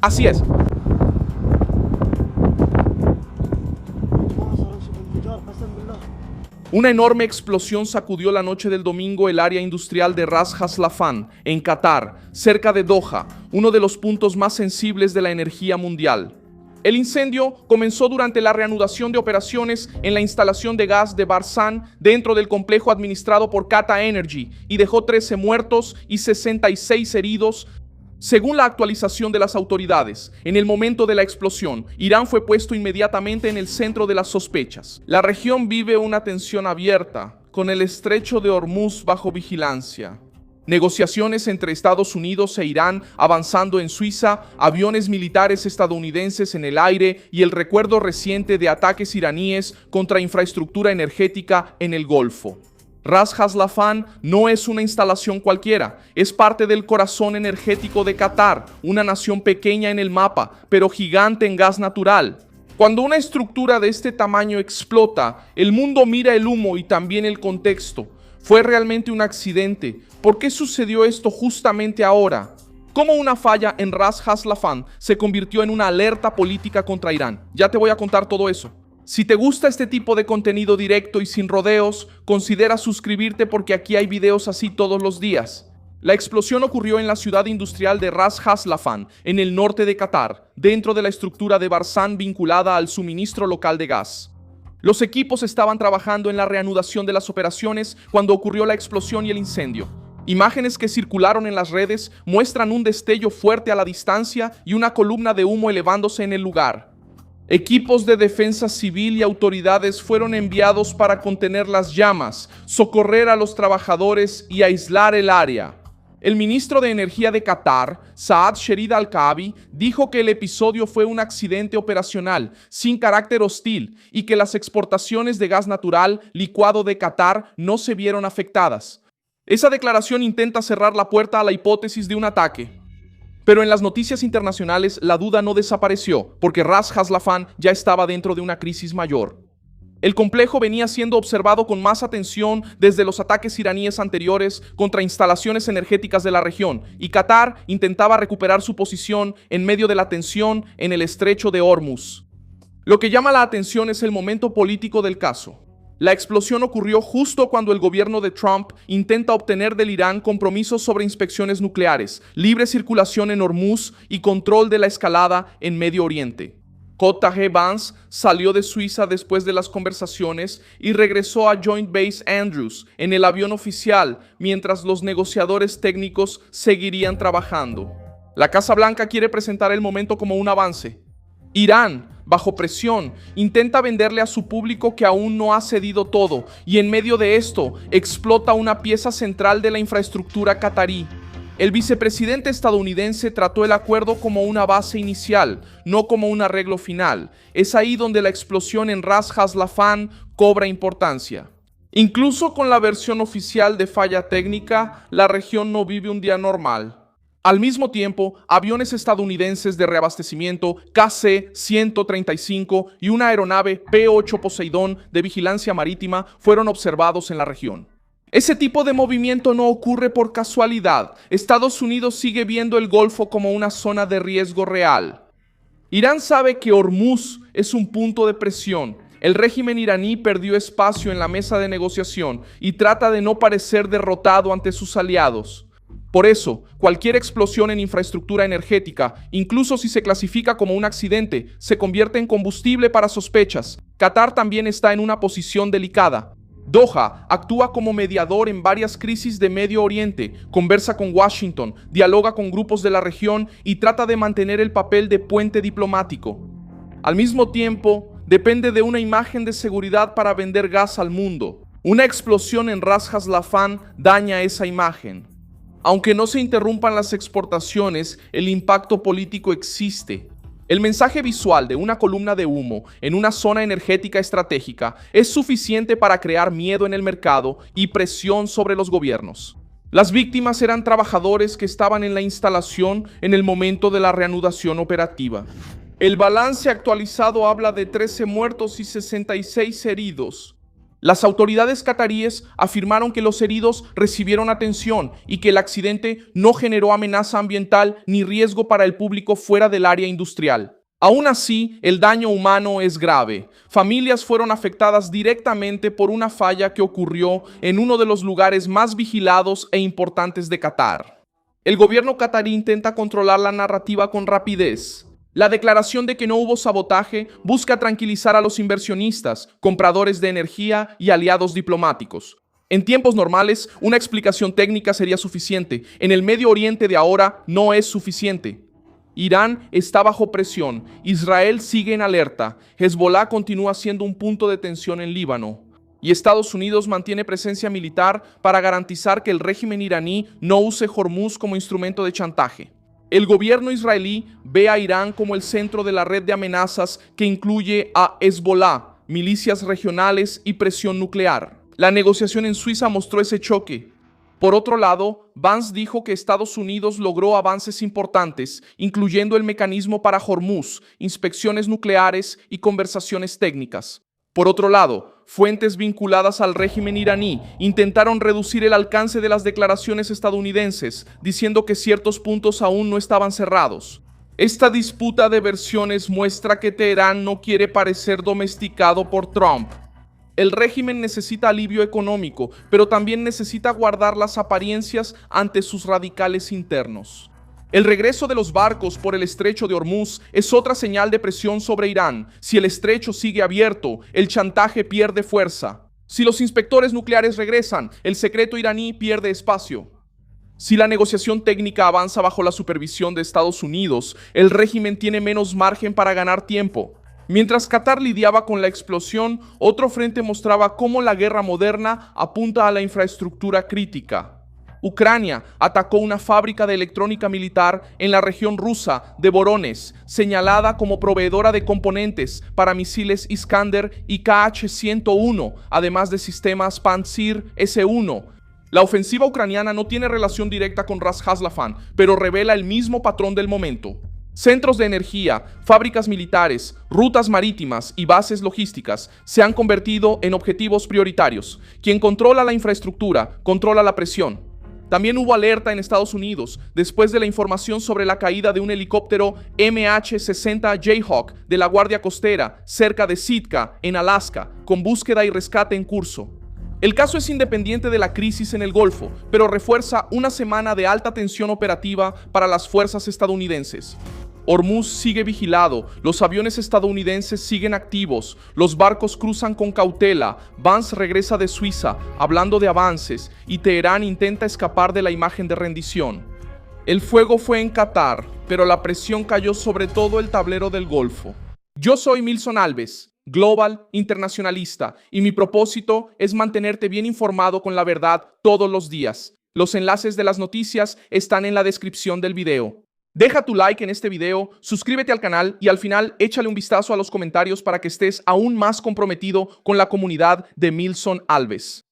Así es. Una enorme explosión sacudió la noche del domingo el área industrial de Ras Hasselafan, en Qatar, cerca de Doha, uno de los puntos más sensibles de la energía mundial. El incendio comenzó durante la reanudación de operaciones en la instalación de gas de Barsan dentro del complejo administrado por Qatar Energy y dejó 13 muertos y 66 heridos. Según la actualización de las autoridades, en el momento de la explosión, Irán fue puesto inmediatamente en el centro de las sospechas. La región vive una tensión abierta, con el estrecho de Hormuz bajo vigilancia. Negociaciones entre Estados Unidos e Irán avanzando en Suiza, aviones militares estadounidenses en el aire y el recuerdo reciente de ataques iraníes contra infraestructura energética en el Golfo. Ras Hasselafan no es una instalación cualquiera, es parte del corazón energético de Qatar, una nación pequeña en el mapa, pero gigante en gas natural. Cuando una estructura de este tamaño explota, el mundo mira el humo y también el contexto. ¿Fue realmente un accidente? ¿Por qué sucedió esto justamente ahora? ¿Cómo una falla en Ras Hasselafan se convirtió en una alerta política contra Irán? Ya te voy a contar todo eso. Si te gusta este tipo de contenido directo y sin rodeos, considera suscribirte porque aquí hay videos así todos los días. La explosión ocurrió en la ciudad industrial de Ras Hasselafan, en el norte de Qatar, dentro de la estructura de Barsan vinculada al suministro local de gas. Los equipos estaban trabajando en la reanudación de las operaciones cuando ocurrió la explosión y el incendio. Imágenes que circularon en las redes muestran un destello fuerte a la distancia y una columna de humo elevándose en el lugar. Equipos de defensa civil y autoridades fueron enviados para contener las llamas, socorrer a los trabajadores y aislar el área. El ministro de Energía de Qatar, Saad Sherid Al-Kaabi, dijo que el episodio fue un accidente operacional, sin carácter hostil, y que las exportaciones de gas natural licuado de Qatar no se vieron afectadas. Esa declaración intenta cerrar la puerta a la hipótesis de un ataque. Pero en las noticias internacionales la duda no desapareció, porque Ras Hasselafan ya estaba dentro de una crisis mayor. El complejo venía siendo observado con más atención desde los ataques iraníes anteriores contra instalaciones energéticas de la región, y Qatar intentaba recuperar su posición en medio de la tensión en el estrecho de Hormuz. Lo que llama la atención es el momento político del caso. La explosión ocurrió justo cuando el gobierno de Trump intenta obtener del Irán compromisos sobre inspecciones nucleares, libre circulación en Hormuz y control de la escalada en Medio Oriente. J.G. Vance salió de Suiza después de las conversaciones y regresó a Joint Base Andrews en el avión oficial mientras los negociadores técnicos seguirían trabajando. La Casa Blanca quiere presentar el momento como un avance. Irán, bajo presión, intenta venderle a su público que aún no ha cedido todo, y en medio de esto explota una pieza central de la infraestructura qatarí. El vicepresidente estadounidense trató el acuerdo como una base inicial, no como un arreglo final. Es ahí donde la explosión en Ras Hasselafan cobra importancia. Incluso con la versión oficial de falla técnica, la región no vive un día normal. Al mismo tiempo, aviones estadounidenses de reabastecimiento KC-135 y una aeronave P-8 Poseidón de vigilancia marítima fueron observados en la región. Ese tipo de movimiento no ocurre por casualidad. Estados Unidos sigue viendo el Golfo como una zona de riesgo real. Irán sabe que Hormuz es un punto de presión. El régimen iraní perdió espacio en la mesa de negociación y trata de no parecer derrotado ante sus aliados. Por eso, cualquier explosión en infraestructura energética, incluso si se clasifica como un accidente, se convierte en combustible para sospechas. Qatar también está en una posición delicada. Doha actúa como mediador en varias crisis de Medio Oriente, conversa con Washington, dialoga con grupos de la región y trata de mantener el papel de puente diplomático. Al mismo tiempo, depende de una imagen de seguridad para vender gas al mundo. Una explosión en Ras Hasselafan daña esa imagen. Aunque no se interrumpan las exportaciones, el impacto político existe. El mensaje visual de una columna de humo en una zona energética estratégica es suficiente para crear miedo en el mercado y presión sobre los gobiernos. Las víctimas eran trabajadores que estaban en la instalación en el momento de la reanudación operativa. El balance actualizado habla de 13 muertos y 66 heridos. Las autoridades cataríes afirmaron que los heridos recibieron atención y que el accidente no generó amenaza ambiental ni riesgo para el público fuera del área industrial. Aún así, el daño humano es grave. Familias fueron afectadas directamente por una falla que ocurrió en uno de los lugares más vigilados e importantes de Qatar. El gobierno catarí intenta controlar la narrativa con rapidez. La declaración de que no hubo sabotaje busca tranquilizar a los inversionistas, compradores de energía y aliados diplomáticos. En tiempos normales, una explicación técnica sería suficiente. En el Medio Oriente de ahora no es suficiente. Irán está bajo presión, Israel sigue en alerta, Hezbollah continúa siendo un punto de tensión en Líbano, y Estados Unidos mantiene presencia militar para garantizar que el régimen iraní no use Hormuz como instrumento de chantaje. El gobierno israelí ve a Irán como el centro de la red de amenazas que incluye a Hezbollah, milicias regionales y presión nuclear. La negociación en Suiza mostró ese choque. Por otro lado, Vance dijo que Estados Unidos logró avances importantes, incluyendo el mecanismo para Hormuz, inspecciones nucleares y conversaciones técnicas. Por otro lado, fuentes vinculadas al régimen iraní intentaron reducir el alcance de las declaraciones estadounidenses, diciendo que ciertos puntos aún no estaban cerrados. Esta disputa de versiones muestra que Teherán no quiere parecer domesticado por Trump. El régimen necesita alivio económico, pero también necesita guardar las apariencias ante sus radicales internos. El regreso de los barcos por el estrecho de Hormuz es otra señal de presión sobre Irán. Si el estrecho sigue abierto, el chantaje pierde fuerza. Si los inspectores nucleares regresan, el secreto iraní pierde espacio. Si la negociación técnica avanza bajo la supervisión de Estados Unidos, el régimen tiene menos margen para ganar tiempo. Mientras Qatar lidiaba con la explosión, otro frente mostraba cómo la guerra moderna apunta a la infraestructura crítica. Ucrania atacó una fábrica de electrónica militar en la región rusa de Voronezh, señalada como proveedora de componentes para misiles Iskander y Kh-101, además de sistemas Pantsir S-1. La ofensiva ucraniana no tiene relación directa con Ras Hasláfan, pero revela el mismo patrón del momento. Centros de energía, fábricas militares, rutas marítimas y bases logísticas se han convertido en objetivos prioritarios. Quien controla la infraestructura, controla la presión. También hubo alerta en Estados Unidos después de la información sobre la caída de un helicóptero MH-60 Jayhawk de la Guardia Costera cerca de Sitka, en Alaska, con búsqueda y rescate en curso. El caso es independiente de la crisis en el Golfo, pero refuerza una semana de alta tensión operativa para las fuerzas estadounidenses. Hormuz sigue vigilado, los aviones estadounidenses siguen activos, los barcos cruzan con cautela, Vance regresa de Suiza hablando de avances y Teherán intenta escapar de la imagen de rendición. El fuego fue en Qatar, pero la presión cayó sobre todo el tablero del Golfo. Yo soy Milson Alves, Global Internacionalista, y mi propósito es mantenerte bien informado con la verdad todos los días. Los enlaces de las noticias están en la descripción del video. Deja tu like en este video, suscríbete al canal y al final échale un vistazo a los comentarios para que estés aún más comprometido con la comunidad de Milson Alves.